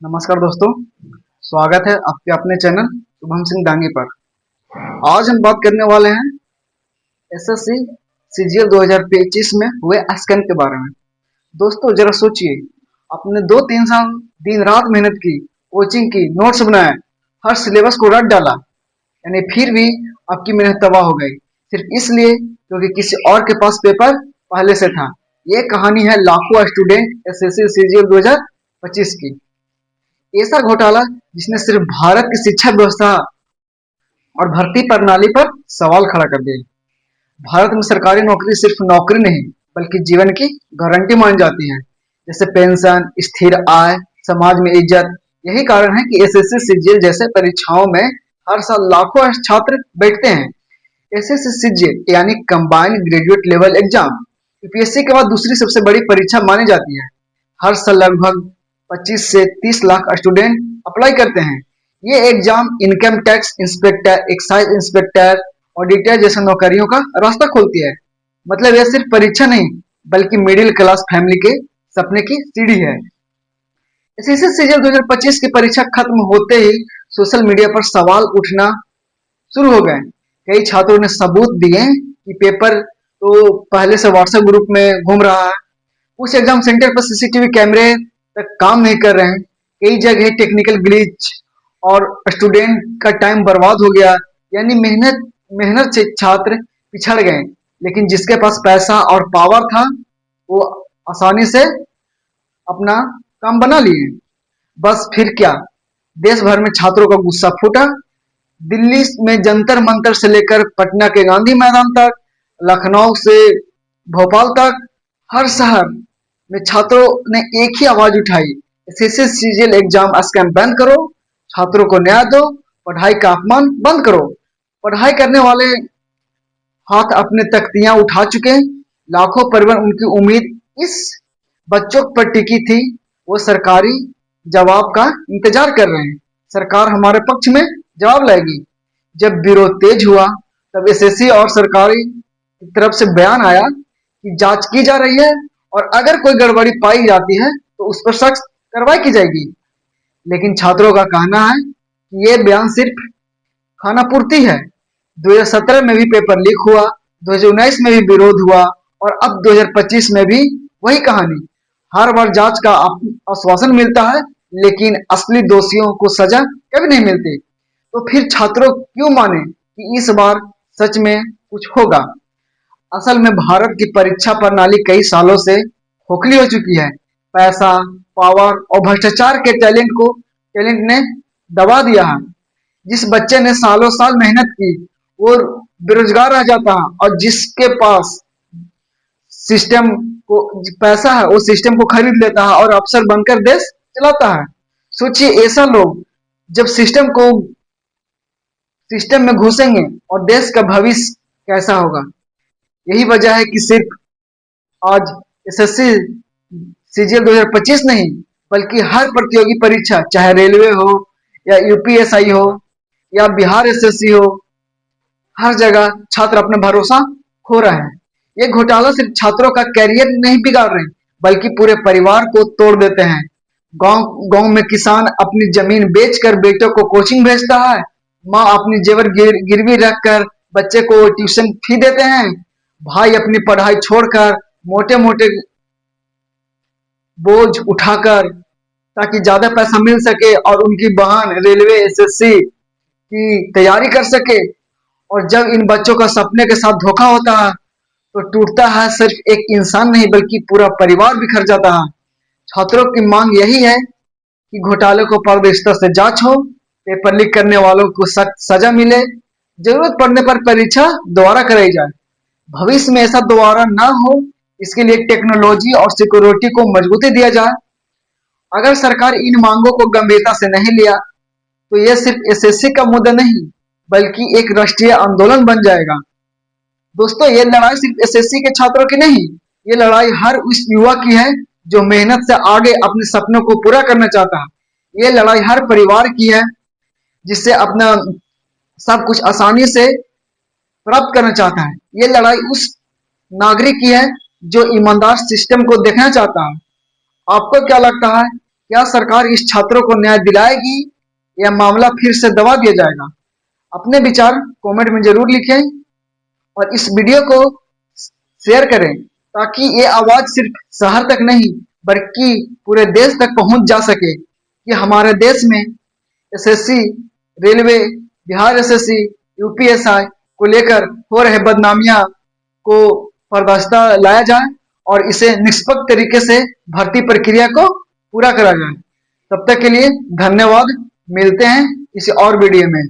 नमस्कार दोस्तों, स्वागत है आपके अपने चैनल शुभम सिंह डांगी पर। आज हम बात करने वाले हैं एसएससी सीजीएल 2025 में हुए स्कैम के बारे में। दोस्तों जरा सोचिए, आपने 2-3 साल दिन रात मेहनत की, कोचिंग की, नोट्स बनाए, हर सिलेबस को रट डाला, यानी फिर भी आपकी मेहनत तबाह हो गई, सिर्फ इसलिए क्योंकि किसी और के पास पेपर पहले से था। ये कहानी है लाखों स्टूडेंट एसएससी सीजीएल 2025 की। ऐसा घोटाला जिसने सिर्फ भारत की शिक्षा व्यवस्था और भर्ती प्रणाली पर सवाल खड़ा कर दिया। भारत में सरकारी नौकरी सिर्फ नौकरी नहीं बल्कि जीवन की गारंटी मानी जाती है, जैसे पेंशन, स्थिर आय, समाज में इज्जत। यही कारण है कि एसएससी सीजीएल जैसे परीक्षाओं में हर साल लाखों छात्र बैठते हैं। एसएससी सीजीएल यानी combined graduate level exam UPSC के बाद दूसरी सबसे बड़ी परीक्षा मानी जाती है। हर साल लगभग 25 से 30 लाख स्टूडेंट अप्लाई करते हैं। ये exam income tax inspector, excise inspector, auditor जैसे नौकरियों का रास्ता खोलती है। मतलब यह सिर्फ परीक्षा नहीं बल्कि मिडिल क्लास फैमिली के सपने की सीढ़ी है। एसएससी सीजीएल 2025 की परीक्षा खत्म होते ही सोशल मीडिया पर सवाल उठना शुरू हो गए। कई छात्रों ने सबूत दिए कि पेपर तो पहले से व्हाट्सएप ग्रुप में घूम रहा है। कुछ एग्जाम सेंटर पर सीसीटीवी कैमरे तक काम नहीं कर रहे हैं। कई जगह टेक्निकल ग्लिच और स्टूडेंट का टाइम बर्बाद हो गया, यानी मेहनत मेहनत से छात्र पिछड़ गए। लेकिन जिसके पास पैसा और पावर था वो आसानी से अपना काम बना लिए। बस फिर क्या, देश भर में छात्रों का गुस्सा फूटा। दिल्ली में जंतर मंतर से लेकर पटना के गांधी मैदान तक, लखनऊ से भोपाल तक, हर शहर में छात्रों ने एक ही आवाज उठाई, एसएससी सीजीएल एग्जाम स्कैम बंद करो, छात्रों को न्याय दो, पढ़ाई का अपमान बंद करो। पढ़ाई करने वाले हाथ अपने तख्तियां उठा चुके, लाखों परिवार उनकी उम्मीद इस बच्चों पर टिकी थी, वो सरकारी जवाब का इंतजार कर रहे हैं। सरकार हमारे पक्ष में जवाब लाएगी। जब विरोध तेज हुआ तब एसएससी और सरकारी की तरफ से बयान आया कि जांच की जा रही है और अगर कोई गड़बड़ी पाई जाती है तो उस पर सख्त कार्रवाई की जाएगी। लेकिन छात्रों का कहना है कि ये बयान सिर्फ खाना पूर्ति है। 2017 में भी पेपर लीक हुआ, 2019 में भी विरोध हुआ और अब 2025 में भी वही कहानी। हर बार जांच का आश्वासन मिलता है लेकिन असली दोषियों को सजा कभी नहीं मिलती। तो फिर छात्रों क्यों माने कि इस बार सच में कुछ होगा? असल में भारत की परीक्षा प्रणाली कई सालों से खोखली हो चुकी है। पैसा, पावर और भ्रष्टाचार के टैलेंट ने दबा दिया है। जिस बच्चे ने सालों साल मेहनत की वो बेरोजगार रह जाता है और जिसके पास सिस्टम को पैसा है वो सिस्टम को खरीद लेता है और अफसर बनकर देश चलाता है। सोचिए, ऐसा लोग जब सिस्टम में घुसेंगे और देश का भविष्य कैसा होगा? यही वजह है कि सिर्फ आज एसएससी सीजीएल 2025 नहीं बल्कि हर प्रतियोगी परीक्षा, चाहे रेलवे हो या यूपीएसआई हो या बिहार एसएससी हो, हर जगह छात्र अपना भरोसा खो रहे हैं। ये घोटाला सिर्फ छात्रों का करियर नहीं बिगाड़ रहे बल्कि पूरे परिवार को तोड़ देते हैं। गांव गांव में किसान अपनी जमीन बेचकर बेटों को कोचिंग भेजता है, माँ अपनी जेवर गिरवी रखकर बच्चे को ट्यूशन फी देते हैं, भाई अपनी पढ़ाई छोड़कर मोटे मोटे बोझ उठाकर ताकि ज्यादा पैसा मिल सके और उनकी बहन रेलवे एसएससी की तैयारी कर सके। और जब इन बच्चों का सपने के साथ धोखा होता है तो टूटता है सिर्फ एक इंसान नहीं बल्कि पूरा परिवार बिखर जाता है। छात्रों की मांग यही है कि घोटाले को पारदर्शिता से जांच हो, पेपर लीक करने वालों को सख्त सजा मिले, जरूरत पड़ने पर परीक्षा दोबारा कराई जाए। भविष्य में ऐसा दोबारा ना हो इसके लिए टेक्नोलॉजी और सिक्योरिटी को मजबूती दिया जाए। अगर सरकार इन मांगों को गंभीरता से नहीं लिया तो यह सिर्फ एसएससी का मुद्दा नहीं बल्कि एक राष्ट्रीय आंदोलन बन जाएगा। दोस्तों, ये लड़ाई सिर्फ एसएससी के छात्रों की नहीं, ये लड़ाई हर उस युवा की है जो मेहनत से आगे अपने सपनों को पूरा करना चाहता है। ये लड़ाई हर परिवार की है जिससे अपना सब कुछ आसानी से प्राप्त करना चाहता है। ये लड़ाई उस नागरिक की है जो ईमानदार सिस्टम को देखना चाहता है। आपको क्या लगता है क्या सरकार इस छात्रों को न्याय दिलाएगी या मामला फिर से दबा दिया जाएगा? अपने विचार कमेंट में जरूर लिखें और इस वीडियो को शेयर करें ताकि ये आवाज सिर्फ शहर तक नहीं बल्कि पूरे देश तक पहुंच जा सके कि हमारे देश में SSC, railway, Bihar SSC, UPSI को लेकर हो रहे बदनामियां को पर्दाश्ता लाया जाए और इसे निष्पक्ष तरीके से भर्ती प्रक्रिया को पूरा करा जाए। तब तक के लिए धन्यवाद। मिलते हैं किसी और वीडियो में।